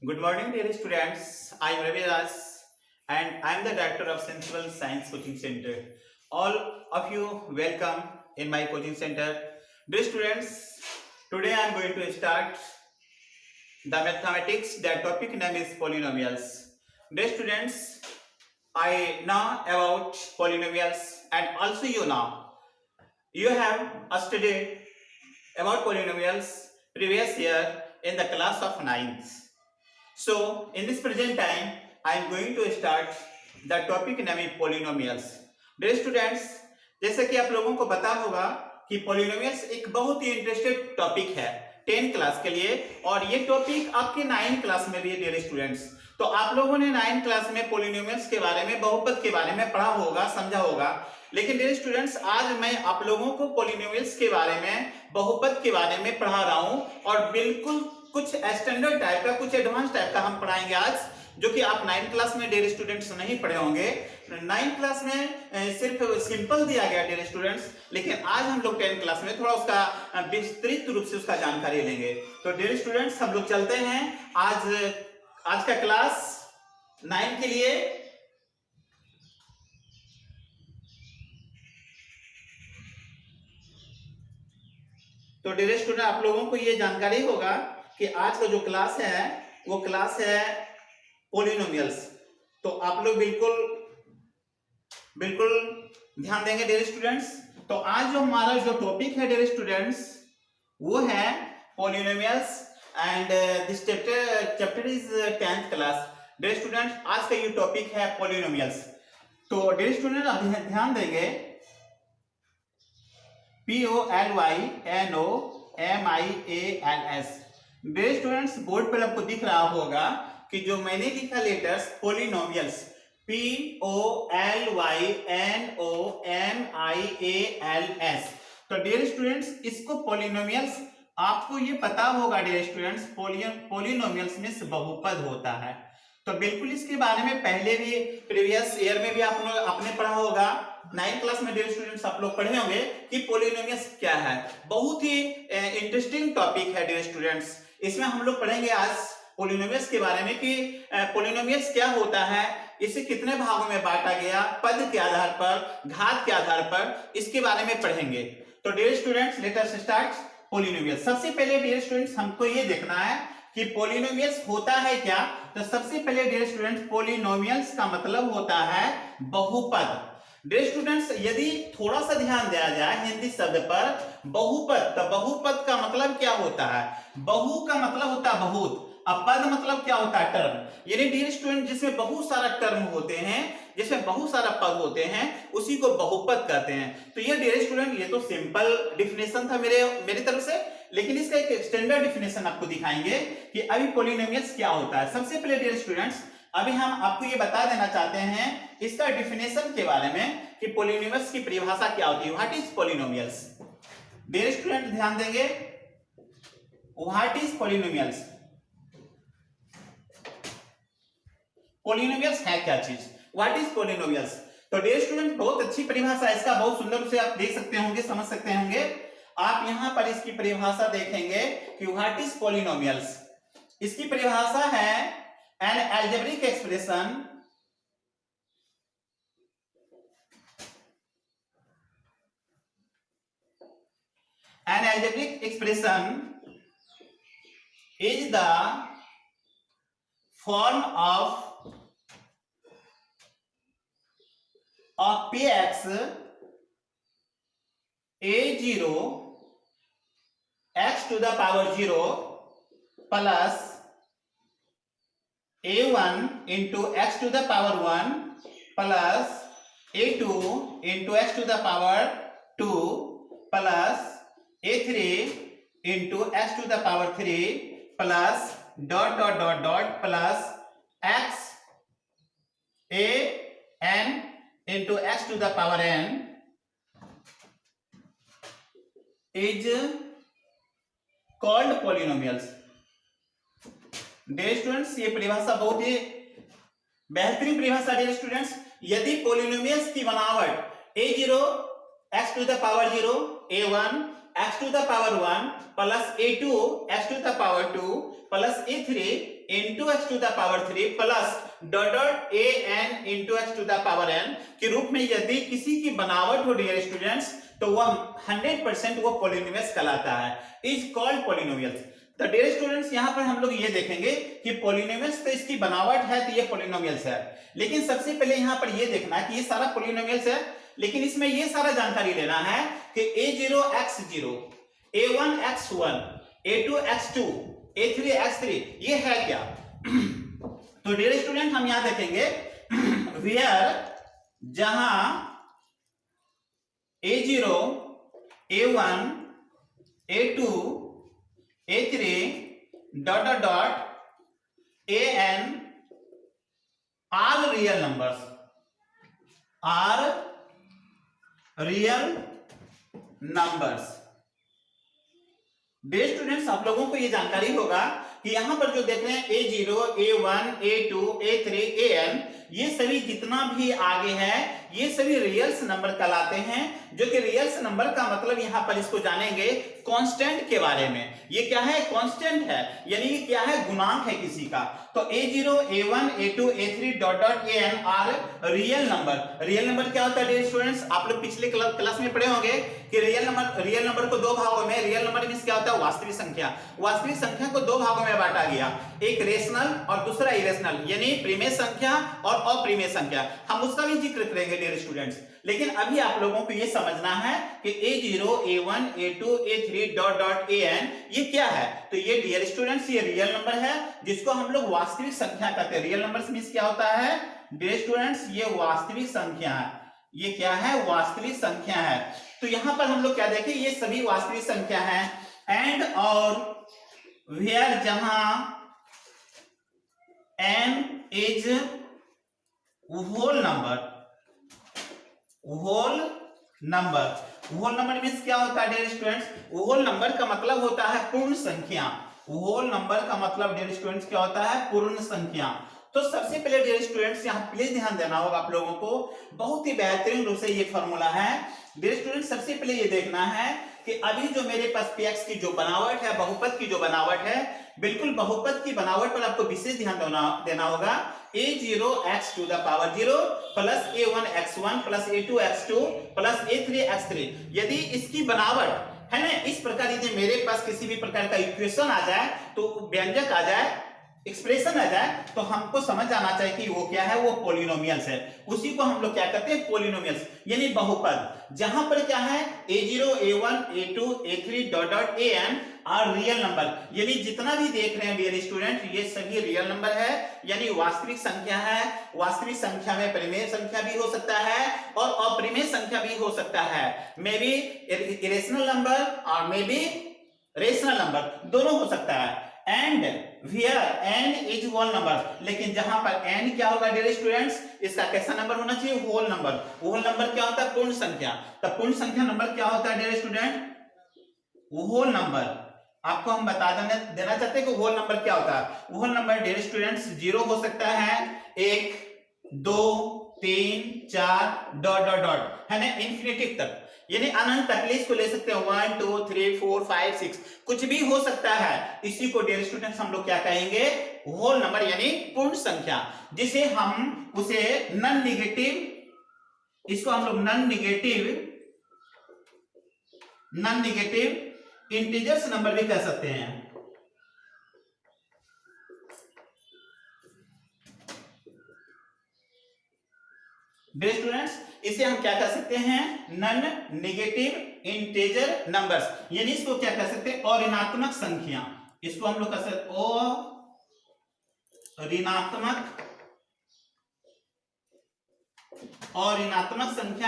Good morning, dear students. I am Ravi Raj and I am the director of Sensible Science Coaching Center. All of you welcome in my coaching center. Dear students, today I am going to start the mathematics. The topic name is polynomials. Dear students, I know about polynomials and also you have studied about polynomials previous year in the class of 9th. So in this present time, I am going to start the topic name polynomials. Dear students, जैसे कि आप लोगों को पता होगा कि polynomials एक बहुत ही इंटरेस्टेड टॉपिक है 10 क्लास के लिए और ये टॉपिक आपके 9 क्लास में भी है डियर स्टूडेंट्स। तो आप लोगों ने 9 क्लास में polynomials के बारे में बहुपद के बारे में पढ़ा होगा, समझा होगा, लेकिन डियर स्टूडेंट्स आज मैं आप लोगों को polynomials के बारे में बहुपद के बारे में पढ़ा रहा हूं और बिल्कुल कुछ स्टैंडर्ड टाइप का कुछ एडवांस टाइप का हम पढ़ाएंगे आज, जो कि आप 9th क्लास में डियर स्टूडेंट्स नहीं पढ़े होंगे। 9th क्लास में सिर्फ सिंपल दिया गया डियर स्टूडेंट्स, लेकिन आज हम लोग 10th क्लास में थोड़ा उसका विस्तृत रूप से उसका जानकारी लेंगे। तो डियर स्टूडेंट्स हम लोग चलते हैं आज का क्लास 9 के लिए। तो डियर स्टूडेंट आप लोगों को ये जानकारी होगा कि आज का जो क्लास है वो क्लास है पोलिनोमियल्स। तो आप लोग बिल्कुल ध्यान देंगे डियर स्टूडेंट्स। तो आज जो हमारा जो टॉपिक है डियर स्टूडेंट्स वो है polynomials and this chapter is 10th class. Dear students आज का ये टॉपिक है पोलिनोमियल्स। तो डियर स्टूडेंट आप ध्यान देंगे POLYNOMIALS। डियर स्टूडेंट्स बोर्ड पर आपको दिख रहा होगा कि जो मैंने लिखा लेटर्स पोलिनोमियल्स POLYNOMIALS। तो डियर स्टूडेंट्स इसको पोलिनोमियल्स आपको ये पता होगा डियर स्टूडेंट्स पोलिनोमियल्स में बहुपद होता है। तो बिल्कुल इसके बारे में पहले भी प्रीवियस ईयर में भी आपने पढ़ा होगा। 9th क्लास में डियर स्टूडेंट्स आप लोग पढ़े होंगे कि पोलिनोमियल्स क्या है। बहुत ही इंटरेस्टिंग टॉपिक है डियर स्टूडेंट्स। इसमें हम लोग पढ़ेंगे आज पोलिनोमियल्स के बारे में कि पोलिनोमियल्स क्या होता है, इसे कितने भागों में बांटा गया, पद के आधार पर, घात के आधार पर, इसके बारे में पढ़ेंगे। तो dear students let us start polynomials. सबसे पहले डियर स्टूडेंट्स हमको ये देखना है कि पोलिनोमियल्स होता है क्या। तो सबसे पहले डियर स्टूडेंट्स पोलिनोमियल्स का मतलब होता है बहुपद। डियर स्टूडेंट्स यदि थोड़ा सा ध्यान दिया जाए हिंदी शब्द पर बहुपद, तो बहुपद का मतलब क्या होता है। बहु का मतलब होता है बहुत, अब पद मतलब क्या होता है टर्म। यानी डियर स्टूडेंट जिसमें बहुत सारा टर्म होते हैं, जिसमें बहुत सारा पद होते हैं, उसी को बहुपद कहते हैं। तो ये डियर स्टूडेंट ये तो सिंपल डिफिनेशन था मेरी तरफ से, लेकिन इसका एक स्टैंडर्ड डिफिनेशन आपको दिखाएंगे कि अभी पोलिनोमियल्स क्या होता है। सबसे पहले डियर स्टूडेंट्स अभी हम आपको ये बता देना चाहते हैं इसका डिफिनेशन के बारे में कि पोलिनोमियल्स की परिभाषा क्या होती है। What is polynomials. Dear student ध्यान देंगे व्हाट इज पोलिनोमियल्स। पोलिनोमियल्स है क्या चीज, व्हाट इज पोलिनोमियल्स। तो डियर स्टूडेंट बहुत अच्छी परिभाषा है इसका, बहुत सुंदर रूप से आप देख सकते होंगे, समझ सकते होंगे। आप यहां पर इसकी परिभाषा देखेंगे कि व्हाट इज पोलिनोमियल्स। इसकी परिभाषा है an algebraic expression is the form of px a0 x to the power 0 plus a1 into x to the power 1 plus a2 into x to the power 2 plus a3 into x to the power 3 plus dot dot dot dot plus x a n into x to the power n is called polynomials। Dear students ये परिभाषा बहुत ही बेहतरीन परिभाषा dear students. यदि polynomials की बनावट a0 x to the power 0 a1 x to the power 1 plus a2 x to the power 2 plus a3 into x to the power 3 plus dot dot an into x to the power n के रूप में यदि किसी की बनावट हो dear students तो वह 100% वो पॉलिनोमियल्स कहलाता है, इज कॉल्ड पॉलिनोमियल्स। तो डियर स्टूडेंट्स यहाँ पर हम लोग ये देखेंगे कि पॉलिनोमियल्स तो इसकी बनावट है तो ये पॉलिनोमियल्स है, लेकिन सबसे पहले यहाँ पर ये देखना है कि ये सारा पॉलिनोमियल्स है, लेकिन इसमें ये सारा जानकारी लेना है कि a0 x0 a1 x1 a2 x2 a3 x3 ये है क्या। तो डियर स्टूडेंट हम यहां देखेंगे वेयर जहां a0 a1 a2 a3 dot dot dot an are real numbers, are real numbers. Dear students आप लोगों को ये जानकारी होगा कि यहां पर जो देख रहे हैं a0 a1 a2 a3 an ये सभी जितना भी आगे है ये सभी रियल्स नंबर कहलाते हैं, जो कि रियल्स नंबर का मतलब यहां पर इसको जानेंगे कांस्टेंट के बारे में। ये क्या है? कांस्टेंट है, यानी ये क्या है? गुणांक है किसी का। तो a0 a1 a2 a3 dot dot an are real number. Real number क्या होता है डियर स्टूडेंट्स? आप लोग पिछले क्लास में पढ़े होंगे कि रियल नंबर को दो भागों में, रियल नंबर मींस क्या होता है? वास्तविक संख्या। वास्तविक संख्या को दो भागों में बांटा गया, एक रेशनल और दूसरा इरेशनल, यानी प्रिमेय संख्या और अप्रिमेय संख्या। हम उसका भी जिक्र करेंगे डियर स्टूडेंट्स, लेकिन अभी आप लोगों को ये समझना है कि a0 a1 a2 a3 dot dot an ये क्या है। तो ये डियर स्टूडेंट्स ये रियल नंबर है जिसको हम लोग वास्तविक संख्या कहते हैं। रियल नंबर्स मींस क्या होता है डियर स्टूडेंट्स? ये वास्तविक संख्या है। ये क्या है? वास्तविक संख्या है। तो यहां पर हम लोग क्या देखें, ये सभी वास्तविक संख्या है। एंड और वेयर जहां n is whole number, whole number. Whole number means क्या होता है डियर स्टूडेंट्स? होल नंबर का मतलब होता है पूर्ण संख्या। होल नंबर का मतलब डियर स्टूडेंट्स क्या होता है? पूर्ण संख्या। तो सबसे पहले डियर स्टूडेंट्स यहाँ प्लीज ध्यान देना होगा आप लोगों को, बहुत ही बेहतरीन रूप से ये फॉर्मूला है डियर स्टूडेंट्स। सबसे पहले ये देखना है कि अभी जो मेरे पास px की जो बनावट है, बहुपद की जो बनावट है, बिल्कुल बहुपद की बनावट पर आपको विशेष ध्यान देना होगा। a0 x to the power 0 plus a1 x1 plus a2 x2 plus a3 x3। यदि इसकी बनावट है ना इस प्रकार, यदि मेरे पास किसी भी प्रकार का इक्वेशन आ जाए, तो व्यंजक आ जाए, एक्सप्रेशन आ जाए, तो हमको समझ आना चाहिए कि वो क्या है? वो पॉलिनोमियल्स है। उसी को हम लोग क्या कहते हैं? पॉलिनोमियल्स, यानी बहुपद। जहां पर क्या है? a0 a1 a2 a3 dot dot an are real number, यानी जितना भी देख रहे हैं डियर स्टूडेंट ये सभी रियल नंबर है, यानी वास्तविक संख्या है। वास्तविक संख्या में परिमेय संख्या भी हो सकता है और अपरिमेय संख्या भी हो सकता है। मे बी इरेशनल नंबर और मे बी रेशनल नंबर, दोनों हो सकता है। And where n is whole number, लेकिन जहां पर n क्या होगा डियर स्टूडेंट्स? इसका कैसा नंबर होना चाहिए? Whole number. होल नंबर क्या होता है? पूर्ण संख्या। तो पूर्ण संख्या नंबर क्या होता है डियर स्टूडेंट? Whole number. आपको हम बता देना चाहते हैं कि होल नंबर क्या होता है। होल नंबर डियर स्टूडेंट्स 0 हो सकता है, 1 2 3 4 डॉट डॉट डॉट, है ना, इन्फिनिटी तक, यानी अनंत तक इसको ले सकते हैं। 1 2 3 4 5 6 कुछ भी हो सकता है। इसी को डियर स्टूडेंट्स हम लोग क्या कहेंगे? होल नंबर, यानी पूर्ण संख्या, जिसे हम उसे नॉन नेगेटिव, इसको हम लोग नॉन नेगेटिव इंटीजर्स नंबर भी कह सकते हैं। डियर स्टूडेंट्स इसे हम क्या कह सकते हैं? नॉन नेगेटिव इंटीजर नंबर्स, यानी इसको क्या कह सकते हैं? अऋणात्मक संख्या। इसको हम लोग कह सकते ऋणात्मक संख्या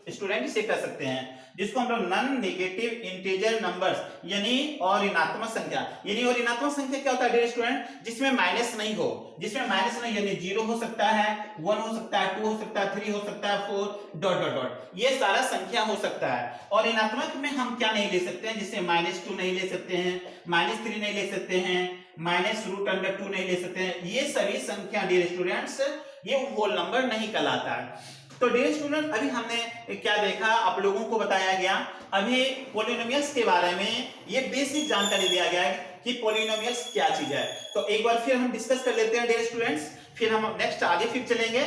स्टूडेंट इसे कह सकते हैं, जिसको हम लोग नॉन नेगेटिव इंटीजर नंबर्स, यानी ऋणात्मक संख्या। यानी ऋणात्मक संख्या क्या होता है डियर स्टूडेंट? जिसमें माइनस नहीं हो, जिसमें माइनस नहीं, यानी 0 हो सकता है, 1 हो सकता है, 2 हो सकता है, 3 हो सकता है, 4 डॉट डॉट डॉट, ये सारा संख्या हो सकता है। और ऋणात्मक में हम क्या नहीं ले सकते हैं? जिससे -2 नहीं ले सकते हैं, -3 नहीं ले सकते हैं, -√2 नहीं ले सकते हैं। ये सभी संख्या डियर स्टूडेंट्स ये होल नंबर नहीं कहलाता है। तो डियर स्टूडेंट अभी हमने क्या देखा? आप लोगों को बताया गया अभी पॉलिनोमियल्स के बारे में ये बेसिक जानकारी दिया गया है कि पॉलिनोमियल्स क्या चीज है। तो एक बार फिर हम डिस्कस कर लेते हैं डियर स्टूडेंट्स, फिर हम नेक्स्ट आगे फिर चलेंगे।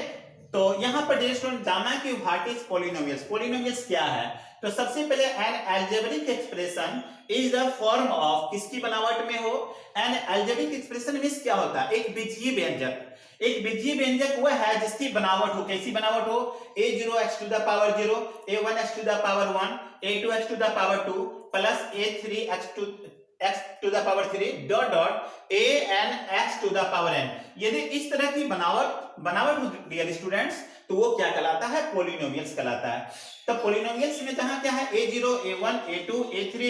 तो यहाँ पर डियर स्टूडेंट जानना कि व्हाट इज पॉलिनोमियल्स, पॉलिनोमियल्स क्या है। तो सबसे पहले N algebraic expression is the form of, किसकी बनावट में हो, एन अलजेब्रिक एक्सप्रेशन मींस क्या होता है, एक बीजीय व्यंजक। एक बीजीय व्यंजक वह है जिसकी बनावट हो, कैसी बनावट हो, a0 x to the power 0, a1 x to the power 1, a2 x to the power 2 plus a3 x to the power 3 dot dot an x to the power n। यदि इस तरह की बनावट हो डियर स्टूडेंट्स तो वो क्या कहलाता है, पॉलिनोमियल्स कहलाता है। तो पॉलिनोमियल्स में जहां क्या है, a0 a1 a2 a3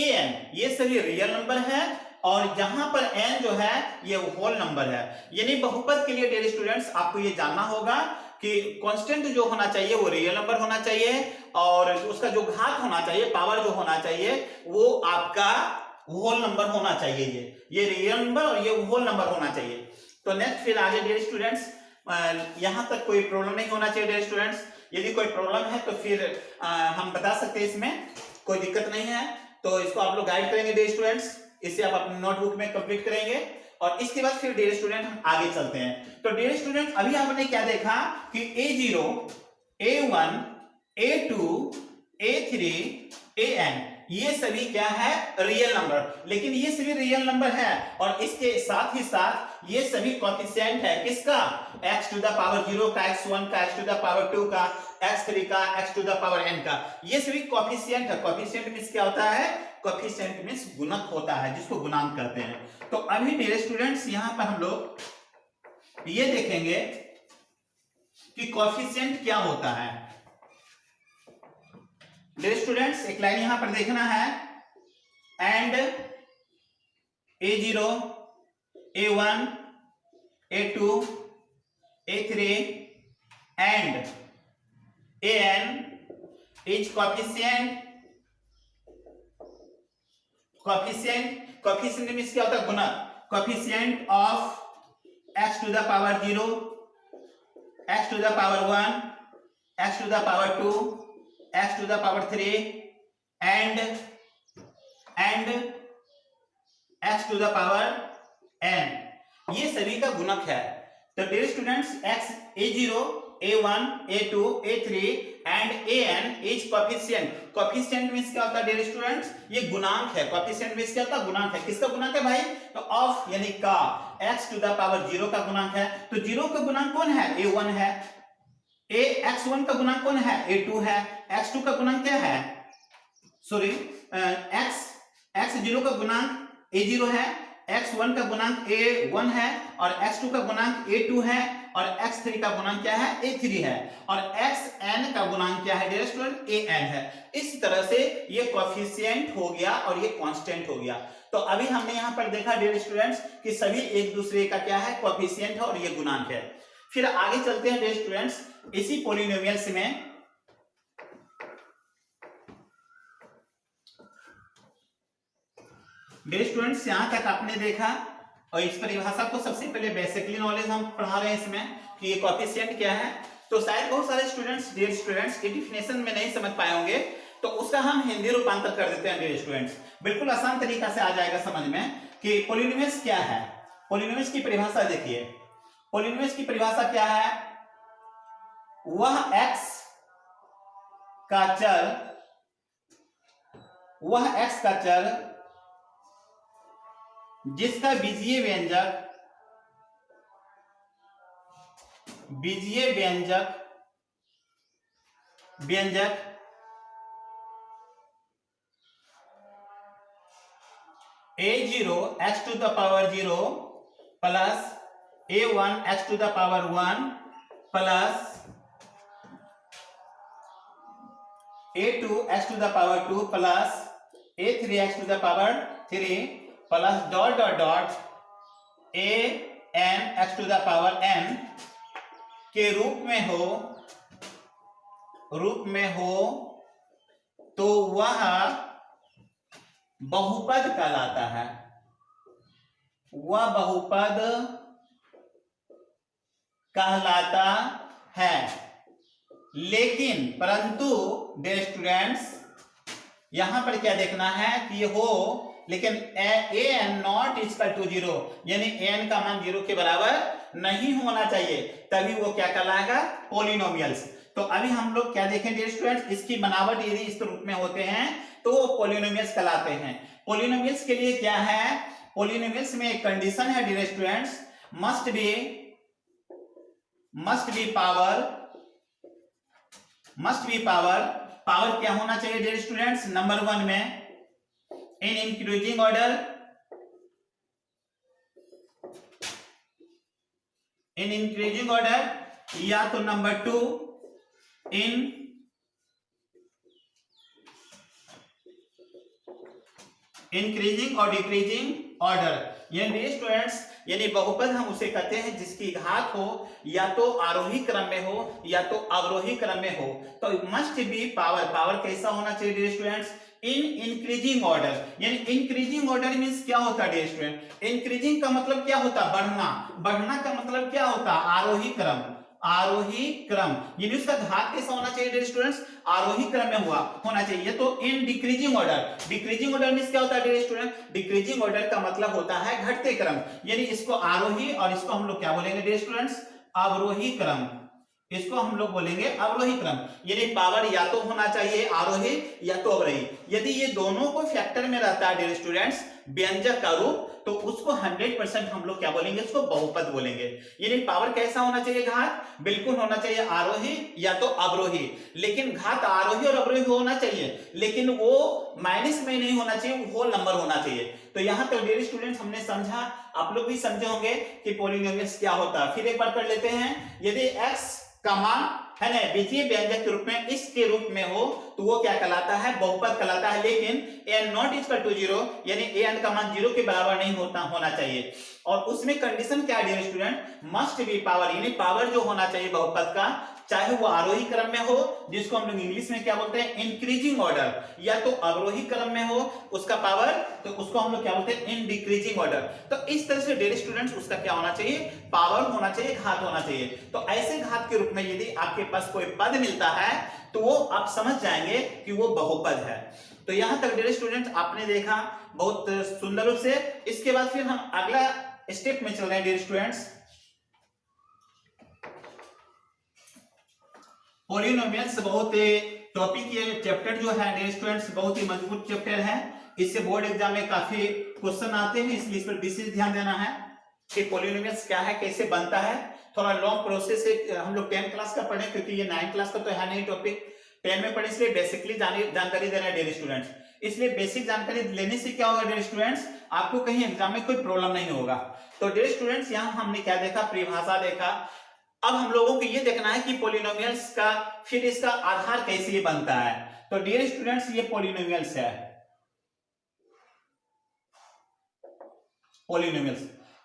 an ये सभी रियल नंबर है और जहां पर n जो है ये होल नंबर है। यानी बहुपद के लिए डियर स्टूडेंट्स आपको ये जानना होगा कि कांस्टेंट जो होना चाहिए वो रियल नंबर होना चाहिए और उसका जो घात होना चाहिए, पावर जो होना चाहिए वो आपका होल नंबर होना चाहिए। ये रियल नंबर और ये होल नंबर होना चाहिए। तो नेक्स्ट फिर आगे डियर स्टूडेंट्स, यहां तक कोई प्रॉब्लम नहीं होना चाहिए डियर स्टूडेंट्स। यदि कोई प्रॉब्लम है तो फिर हम बता सकते हैं, इसमें कोई दिक्कत नहीं है। तो इसको आप लोग गाइड करेंगे डियर स्टूडेंट्स, इसे आप अपने नोटबुक में कंप्लीट करेंगे और इसके बाद फिर डियर स्टूडेंट हम आगे चलते हैं। तो डियर स्टूडेंट अभी आपने क्या देखा कि a0 a1 a2 a3 an ये सभी क्या है, रियल नंबर। लेकिन ये सभी रियल नंबर है और इसके साथ ही साथ ये सभी कोएफिशिएंट है, किसका, x टू द पावर 0 का, x1 का, x टू द पावर 2 का, x3 का, x to the power n का। ये सभी कोएफिशिएंट है। कोएफिशिएंट मींस क्या होता है, कोएफिशिएंट मींस गुणक होता है, जिसको गुणांक कहते हैं। तो अभी डियर स्टूडेंट्स यहां पर हम लोग ये देखेंगे कि कोएफिशिएंट क्या होता है। डियर स्टूडेंट्स एक लाइन यहां पर देखना है, and a0 a1 a2 a3 and an is coefficient means क्या होता है, गुणक। Coefficient of x to the power 0, x to the power 1, x to the power 2, x to the power 3 and x to the power n, ये सभी का गुणक है। तो dear students x a0 a1 a2 a3 and an is coefficient. Coefficient means क्या होता है dear students, ये गुणांक है। कोएफिशिएंट मींस क्या होता है, गुणांक है। किसका गुणांक है भाई, तो ऑफ यानी का, x टू द पावर 0 का गुणांक है। तो 0 का गुणांक कौन है, a1 है। x1 का गुणांक कौन है, a2 है। x2 का गुणांक क्या है, सॉरी x0 का गुणांक a0 है, x1 का गुणांक a1 है और x2 का गुणांक a2 है और x3 का गुणांक क्या है, a3 है और xn का गुणांक क्या है डियर स्टूडेंट, an है। इस तरह से ये कोएफिशिएंट हो गया और ये कांस्टेंट हो गया। तो अभी हमने यहां पर देखा डियर स्टूडेंट्स कि सभी एक दूसरे का क्या है, कोएफिशिएंट है और ये गुणांक है। फिर आगे चलते हैं डियर स्टूडेंट्स, इसी पॉलिनोमियल्स में डियर स्टूडेंट्स यहां तक आपने देखा और इस परिभाषा को सबसे पहले बेसिकली नॉलेज हम पढ़ा रहे हैं इसमें कि ये कोएफिशिएंट क्या है। तो शायद बहुत सारे स्टूडेंट्स डियर स्टूडेंट्स ये डिफिनेशन में नहीं समझ पाए होंगे, तो उसका हम हिंदी रूपांतर कर देते हैं डियर स्टूडेंट्स। बिल्कुल आसान तरीका से आ जाएगा समझ में कि पॉलिनोमियल्स क्या है। पॉलिनोमियल्स की परिभाषा देखिए, पॉलिनोमियल्स की परिभाषा क्या है, वह x का चर जिसका बीजीय व्यंजक a0 x to the power 0 plus a1 x to the power 1 plus a2 x to the power 2 plus a3 x to the power 3 plus dot dot dot an x to the power n के रूप में हो तो वह बहुपद कहलाता है। वह बहुपद कहलाता है। लेकिन परंतु डियर स्टूडेंट्स यहां पर क्या देखना है कि ये हो, लेकिन an नॉट इक्वल टू 0, यानी an का मान 0 के बराबर नहीं होना चाहिए, तभी वो क्या कहलाएगा, पॉलिनोमियल्स। तो अभी हम लोग क्या देखें डियर स्टूडेंट्स, इसकी बनावट यदि इस रूप में होते हैं तो वो पॉलिनोमियल्स कहलाते हैं। पॉलिनोमियल्स के लिए क्या है, पॉलिनोमियल्स में एक कंडीशन है dear students, must be power क्या होना चाहिए डियर स्टूडेंट्स, नंबर 1 में इन इंक्रीजिंग ऑर्डर, या तो नंबर 2 इन इंक्रीजिंग और डिक्रीजिंग ऑर्डर। यानी स्टूडेंट्स, यानी बहुपद हम उसे कहते हैं जिसकी घात हो या तो आरोही क्रम में हो या तो अवरोही क्रम में हो। तो मस्ट बी पावर कैसा होना चाहिए dear students, in increasing order. यानी इंक्रीजिंग ऑर्डर मींस क्या होता है डियर स्टूडेंट, इंक्रीजिंग का मतलब क्या होता है, बढ़ना का मतलब क्या होता है, आरोही क्रम, यानी उसका घात कैसा होना चाहिए डियर स्टूडेंट्स, आरोही क्रम में होना चाहिए। तो इन डिक्रीजिंग ऑर्डर मींस क्या होता है डियर स्टूडेंट, डिक्रीजिंग ऑर्डर का मतलब होता है घटते क्रम, यानी इसको आरोही और इसको हम लोग क्या बोलेंगे डियर स्टूडेंट्स, अवरोही क्रम, इसको हम लोग बोलेंगे अवरोही क्रम। यानी पावर या तो होना चाहिए आरोही या तो अवरोही। यदि ये दोनों को फैक्टर में रहता है डियर स्टूडेंट्स, व्यंजक का रूप, तो उसको 100% हम लोग क्या बोलेंगे, उसको बहुपद बोलेंगे। यानी पावर कैसा होना चाहिए, घात बिल्कुल होना चाहिए आरोही या तो अवरोही, लेकिन घात आरोही और अवरोही होना चाहिए, लेकिन वो माइनस में नहीं होना चाहिए, वो होल नंबर होना चाहिए। तो यहां तक डियर स्टूडेंट्स हमने समझा, आप लोग भी समझे होंगे कि पॉलिनोमियल्स क्या होता है। फिर एक बार कर लेते हैं, यदि x का मान है ना बीजीय व्यंजक के रूप में, इसके रूप में हो तो वो क्या कहलाता है, बहुपद कहलाता है। लेकिन n नॉट इक्वल टू 0, यानी an का मान 0 के बराबर नहीं होना चाहिए। और उसमें कंडीशन क्या है dear student, must be power, यानी पावर जो होना चाहिए बहुपद का, चाहे वो आरोही क्रम में हो, जिसको हम लोग इंग्लिश में क्या बोलते हैं, इंक्रीजिंग ऑर्डर, या तो अवरोही क्रम में हो उसका पावर, तो उसको हम लोग क्या बोलते हैं, इन डिक्रीजिंग ऑर्डर। तो इस तरह से डियर स्टूडेंट्स उसका क्या होना चाहिए, पावर होना चाहिए, घात होना चाहिए। तो ऐसे घात के रूप में यदि आपके पास कोई पद मिलता है तो वो आप समझ जाएंगे कि वो बहुपद है। तो यहां तक डियर स्टूडेंट आपने देखा बहुत सुंदर रूप से। इसके बाद फिर हम अगला स्टेप में चल रहे हैं डियर स्टूडेंट्स, पॉलिनोमियल्स। बहुत टॉपिक, ये चैप्टर जो है डियर स्टूडेंट्स बहुत ही मजबूत चैप्टर है, इससे बोर्ड एग्जाम में काफी क्वेश्चन आते हैं, इसलिए इस पर विशेष ध्यान देना है कि पॉलिनोमियल्स क्या है, कैसे बनता है। थोड़ा लॉन्ग प्रोसेस है, हम लोग 10 क्लास का पढ़े क्योंकि ये 9 क्लास का तो है नहीं टॉपिक, 10 में पढ़े, इसलिए बेसिकली जानकारी देना है डियर स्टूडेंट्स। इसलिए बेसिक जानकारी लेने से क्या होगा डियर स्टूडेंट्स, आपको कहीं एग्जाम में कोई प्रॉब्लम नहीं होगा। तो डियर स्टूडेंट्स यहाँ हमने क्या देखा, परिभाषा देखा। अब हम लोगों को ये देखना है कि पॉलिनोमियल्स का फिर इसका आधार कैसे बनता है। तो डियर स्टूडेंट्स ये पॉलिनोमियल्स है, पॉलिनोमियल्स।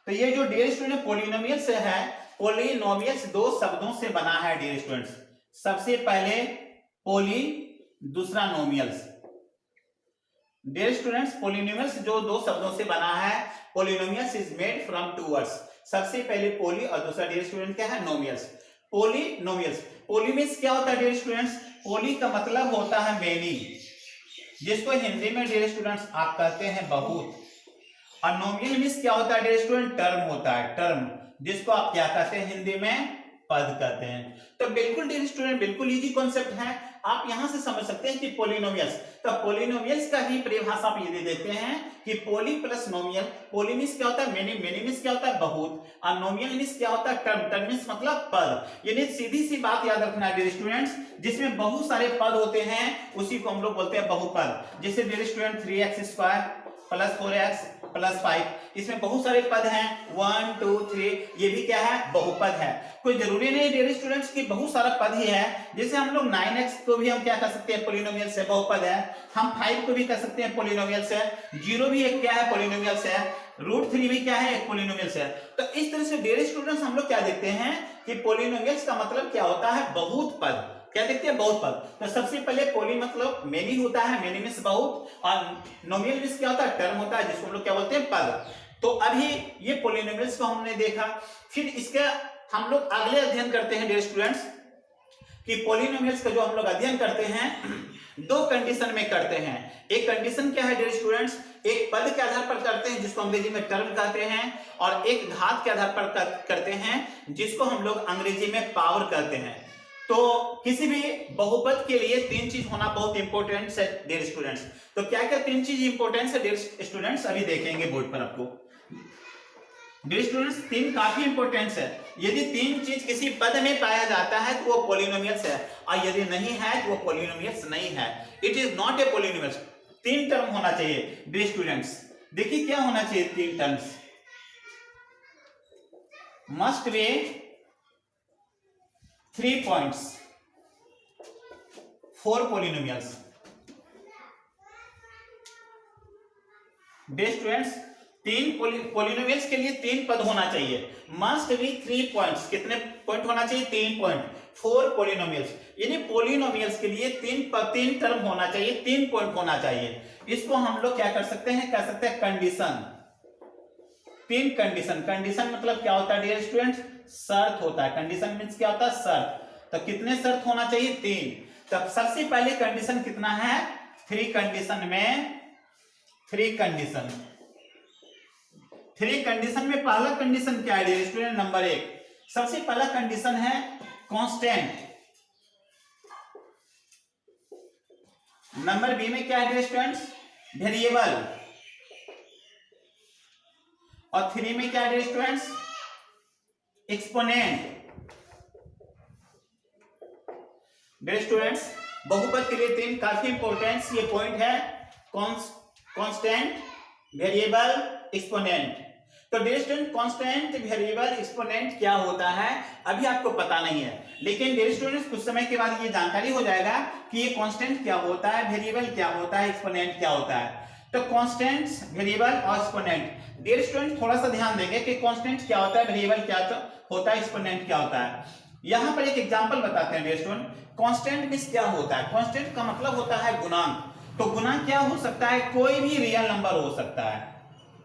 तो ये जो डियर स्टूडेंट पॉलिनोमियल्स है, पॉलिनोमियल्स दो शब्दों से बना है डियर स्टूडेंट्स। सबसे पहले पॉली, दूसरा नोमियल्स। डियर स्टूडेंट्स पॉलिनोमियल्स जो दो शब्दों से बना है, polynomials is made from two words. सबसे पहले पॉली और दूसरा डियर स्टूडेंट क्या है, नोमियल्स। पॉलिनोमियल्स, पॉलीमियल्स क्या होता है डियर स्टूडेंट्स, पॉली का मतलब होता है मेनी, जिसको हिंदी में डियर स्टूडेंट्स आप कहते हैं बहुत। और नोमियल मींस क्या होता है डियर स्टूडेंट, टर्म होता है, टर्म, जिसको आप क्या कहते हैं हिंदी में, पद कहते हैं। तो बिल्कुल डियर स्टूडेंट बिल्कुल इजी कॉन्सेप्ट है, आप यहां से समझ सकते हैं कि पॉलिनोमियल्स। तो पॉलिनोमियल्स का ही परिभाषा आप ये देते हैं कि पॉली प्लस नोमियल। पॉली मींस क्या होता है मेनी, मेनी मींस क्या होता है बहुत, और नोमियल मींस क्या होता है टर्म, टर्म मींस मतलब पद। यानी सीधी सी बात याद रखना है डियर स्टूडेंट्स, जिसमें बहुत सारे पद होते हैं उसी को हम लोग बोलते हैं बहुपद। जैसे dear student 3x² plus 4x plus 5, इसमें बहुत सारे पद हैं, 1 2 3, ये भी क्या है, बहुपद है। कोई जरूरी नहीं डियर स्टूडेंट्स कि बहुत सारा पद ही है। जैसे हम लोग 9x को भी हम क्या कर सकते हैं, पॉलिनोमियल से, बहुपद है। हम 5 को भी कर सकते हैं, पॉलिनोमियल से। 0 भी एक क्या है, पॉलिनोमियल से। √3 भी क्या है, एक पॉलिनोमियल से। तो इस तरह से डियर स्टूडेंट्स हम लोग क्या देखते हैं कि पॉलिनोमियल्स का मतलब क्या होता है, बहुत पद। क्या देखते हैं, बहुत पद। तो सबसे पहले पॉली मतलब मेनी होता है, मेनी मींस बहुत, और नोमियल मींस क्या होता है, टर्म होता है, जिसको हम लोग क्या बोलते हैं, पद। तो अभी ये पॉलिनोमियल्स को हमने देखा। फिर इसका हम लोग अगले अध्ययन करते हैं डियर स्टूडेंट्स कि पॉलिनोमियल्स का जो हम लोग अध्ययन करते हैं दो कंडीशन में करते हैं। एक कंडीशन क्या है डियर स्टूडेंट्स, एक पद के आधार पर करते हैं जिसको अंग्रेजी में टर्म कहते हैं, और एक घात के आधार पर करते हैं जिसको हम लोग अंग्रेजी में पावर कहते हैं। तो किसी भी बहुपद के लिए तीन चीज होना बहुत इंपॉर्टेंट है डियर स्टूडेंट्स। तो क्या क्या तीन चीज इंपॉर्टेंट है डियर स्टूडेंट्स, अभी देखेंगे बोर्ड पर आपको। डियर स्टूडेंट्स तीन काफी इंपॉर्टेंट है। यदि तीन चीज किसी पद में पाया जाता है तो वो पॉलिनोमियल्स है, और यदि नहीं है तो वो पॉलिनोमियल्स नहीं है। It is not a polynomials. तीन टर्म होना चाहिए डियर स्टूडेंट्स। देखिए क्या होना चाहिए तीन terms, must be 3 points, 4 polynomials। Dear students तीन पॉलिनोमियल्स के लिए तीन पद होना चाहिए। मस्ट बी 3 points, कितने पॉइंट होना चाहिए? 3 पॉइंट। 4 पॉलिनोमियल्स, यानी पॉलिनोमियल्स के लिए तीन टर्म होना चाहिए, 3 पॉइंट होना चाहिए। इसको हम लोग क्या कर सकते हैं, कह सकते हैं कंडीशन। तीन कंडीशन। कंडीशन मतलब क्या होता है डियर स्टूडेंट्स? शर्त होता है। कंडीशन मींस क्या होता है? शर्त। तो कितने शर्त होना चाहिए? 3। तब सबसे पहले कंडीशन कितना है? 3 कंडीशन में 3 कंडीशन। 3 कंडीशन में पहला कंडीशन क्या है डियर स्टूडेंट? नंबर 1 सबसे पहला कंडीशन है कांस्टेंट। नंबर बी में क्या है डियर स्टूडेंट्स? वेरिएबल। और 3 में क्या है dear students? Exponent. Dear students बहुपद के लिए तीन काफी इंपॉर्टेंट ये पॉइंट है, कांस्टेंट, वेरिएबल, एक्सपोनेंट। तो dear student constant, variable, exponent क्या होता है अभी आपको पता नहीं है, लेकिन डियर स्टूडेंट्स कुछ समय के बाद ये जानकारी हो जाएगा कि ये कांस्टेंट क्या होता है, वेरिएबल क्या होता है, एक्सपोनेंट क्या होता है। तो कांस्टेंट, वेरिएबल और एक्सपोनेंट। डियर स्टूडेंट थोड़ा सा ध्यान देंगे कि कांस्टेंट क्या होता है, वेरिएबल क्या होता है, एक्सपोनेंट क्या होता है। यहां पर एक एग्जांपल बताते हैं डियर स्टूडेंट। कांस्टेंट मींस क्या होता है? कांस्टेंट का मतलब होता है गुणांक। तो गुणांक क्या हो सकता है? कोई भी रियल नंबर हो सकता है।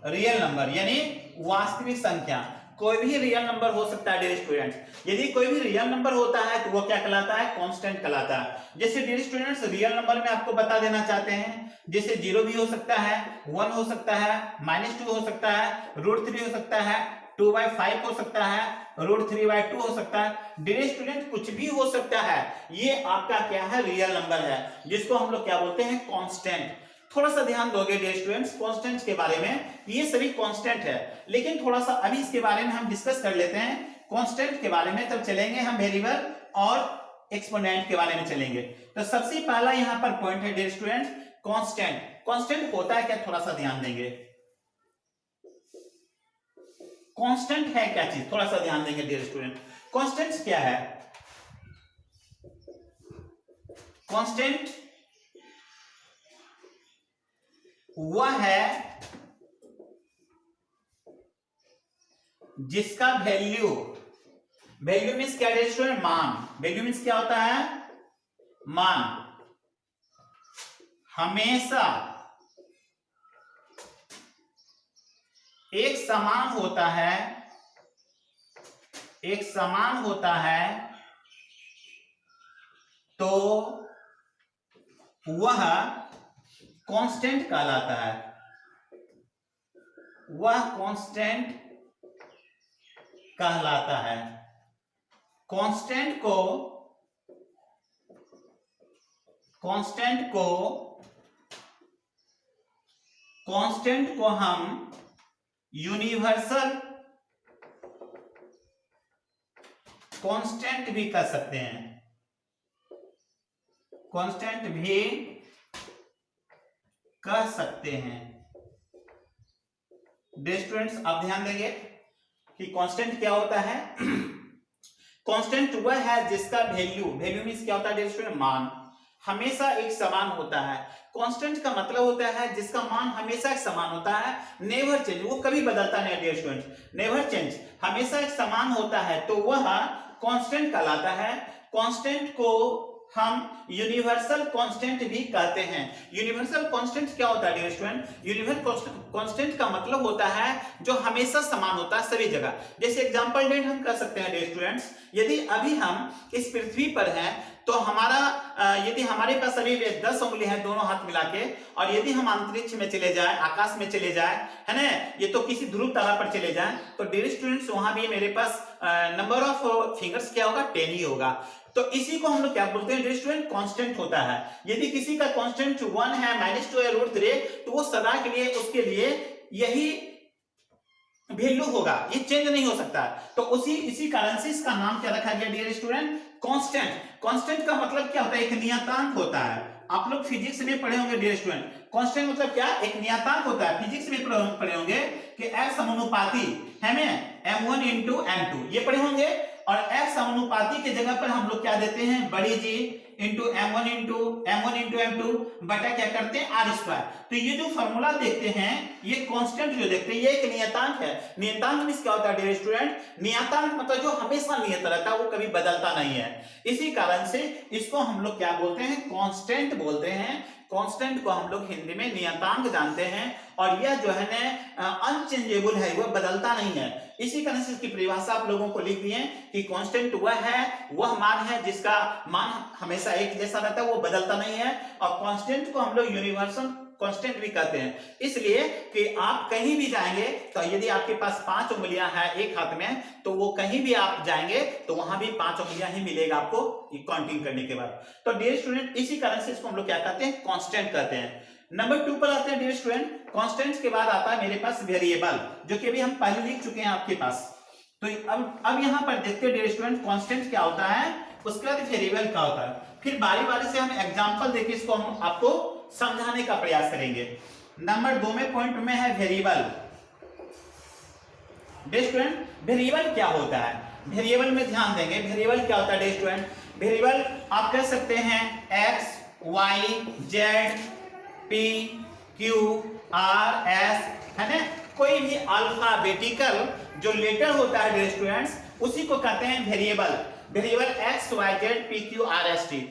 रियल नंबर यानी वास्तविक संख्या, कोई भी रियल नंबर हो सकता है डियर स्टूडेंट्स। यदि कोई भी रियल नंबर होता है तो वो क्या कहलाता है? कांस्टेंट कहलाता है। जैसे डियर स्टूडेंट्स रियल नंबर में आपको बता देना चाहते हैं, जैसे 0 भी हो सकता है, 1 हो सकता है, -2 हो सकता है, √3 हो सकता है, 2/5 हो सकता है, √3/2 हो सकता है। डियर स्टूडेंट कुछ भी हो सकता है, ये आपका क्या है? रियल नंबर है, जिसको हम लोग क्या बोलते हैं? कांस्टेंट। थोड़ा सा ध्यान दोगे डियर स्टूडेंट्स कांस्टेंट्स के बारे में, ये सभी कांस्टेंट है, लेकिन थोड़ा सा अभी इसके बारे में हम डिस्कस कर लेते हैं कांस्टेंट के बारे में, तब चलेंगे हम वेरिएबल और एक्सपोनेंट के बारे में चलेंगे। तो सबसे पहला यहां पर पॉइंट है डियर स्टूडेंट्स कांस्टेंट। कांस्टेंट होता है क्या? थोड़ा सा ध्यान देंगे। कांस्टेंट है क्या चीज? थोड़ा सा ध्यान देंगे डियर स्टूडेंट। कांस्टेंट क्या है? कांस्टेंट वह है जिसका वैल्यू, वैल्यू मीन्स क्या डियर स्टूडेंट? मान। वैल्यू मीन्स क्या होता है? मान हमेशा एक समान होता है, एक समान होता है, तो वह कांस्टेंट कहलाता है। वह कांस्टेंट कहलाता है। कांस्टेंट को हम यूनिवर्सल कांस्टेंट भी कह सकते हैं। कांस्टेंट भी कह सकते हैं। डियर स्टूडेंट्स आप ध्यान देंगे कि कांस्टेंट क्या होता है? कांस्टेंट वह है जिसका वैल्यू, वैल्यू मींस क्या होता है डियर स्टूडेंट? मान हमेशा एक समान होता है। कांस्टेंट का मतलब होता है जिसका मान हमेशा एक समान होता है, नेवर चेंज, वो कभी बदलता नहीं डियर स्टूडेंट, नेवर चेंज, हमेशा एक समान होता है, तो वह कांस्टेंट कहलाता है। कांस्टेंट को हम यूनिवर्सल कांस्टेंट भी कहते हैं। यूनिवर्सल कांस्टेंट क्या होता है डियर स्टूडेंट? यूनिवर्सल कांस्टेंट का मतलब होता है जो हमेशा समान होता है सभी जगह। जैसे एग्जांपल डेट हम कर सकते हैं डियर स्टूडेंट्स, यदि अभी हम इस पृथ्वी पर हैं तो हमारा यदि हमारे पास अभी 10 उंगली है दोनों हाथ मिला के, और यदि हम अंतरिक्ष में चले जाए, आकाश में चले जाए, है ना, ये तो किसी ध्रुव तारा पर चले जाए, तो डियर स्टूडेंट्स वहां भी मेरे पास नंबर ऑफ फिंगर्स क्या होगा, 10 ही होगा। तो इसी को हम लोग क्या बोलते हैं डियर स्टूडेंट, कांस्टेंट होता है। यदि किसी का कांस्टेंट 1 है, -2 या √3, तो वो सदा के लिए उसके लिए यही वैल्यू होगा, ये चेंज नहीं हो सकता। तो इसी कारण से इसका नाम क्या रखा गया डियर स्टूडेंट, कांस्टेंट। कांस्टेंट का मतलब क्या होता है, एक नियतांक होता है। आप लोग फिजिक्स में पढ़े होंगे डियर स्टूडेंट, कांस्टेंट मतलब क्या, एक नियतांक होता है। फिजिक्स में पढ़े होंगे कि F समानुपाती है में m1 × m2, ये पढ़े होंगे। और F समानुपाती के जगह पर हम लोग क्या देते हैं, बड़ी जी इंटू m1 × m2 बटा क्या करते हैं, r²। तो ये जो फॉर्मूला देखते हैं, ये कांस्टेंट जो देखते हैं, ये एक नियतांक है। नियतांक मींस क्या होता है डियर स्टूडेंट, नियतांक मतलब जो हमेशा नियत रहता है, वो कभी बदलता नहीं है। इसी कारण से इसको हम लोग क्या बोलते हैं, कांस्टेंट बोलते हैं। कांस्टेंट को हम लोग हिंदी में नियतांक जानते हैं, और यह जो है ना अनचेंजेबल है, वह बदलता नहीं है। इसी कारण से इसकी परिभाषा आप लोगों को लिख दिए कि कांस्टेंट वह मान है जिसका मान हमेशा एक जैसा रहता है, वो बदलता नहीं है। और कांस्टेंट को हम लोग यूनिवर्सल कांस्टेंट भी कहते हैं, इसलिए कि आप कहीं भी जाएंगे तो यदि आपके पास 5 उंगलियां हैं एक हाथ में, तो वो कहीं भी आप जाएंगे तो वहां भी 5 उंगलियां ही मिलेगा आपको काउंटिंग करने के बाद। तो डियर स्टूडेंट इसी कारण से इसको हम लोग क्या कहते हैं, कांस्टेंट कहते हैं। नंबर 2 पर आते हैं डियर स्टूडेंट। कांस्टेंट्स के बाद आता है मेरे पास वेरिएबल, जो कि अभी हम पहले लिख चुके हैं आपके पास। तो अब यहां पर देखते हैं डियर स्टूडेंट, कांस्टेंट क्या होता है, उसके बाद वेरिएबल क्या होता है। फिर बारी बारी से हम एग्जांपल देके इसको हम आपको समझाने का प्रयास करेंगे। नंबर 2 में पॉइंट में है वेरिएबल। डियर स्टूडेंट वेरिएबल क्या होता है, वेरिएबल में ध्यान देंगे। वेरिएबल क्या होता है डियर स्टूडेंट, वेरिएबल आप कह सकते हैं x, y, z, p, q, r, s, है ना, कोई भी अल्फाबेटिकल जो लेटर होता है डियर स्टूडेंट्स, उसी को कहते हैं variable. Variable x, y, z, p, q, r, s, t।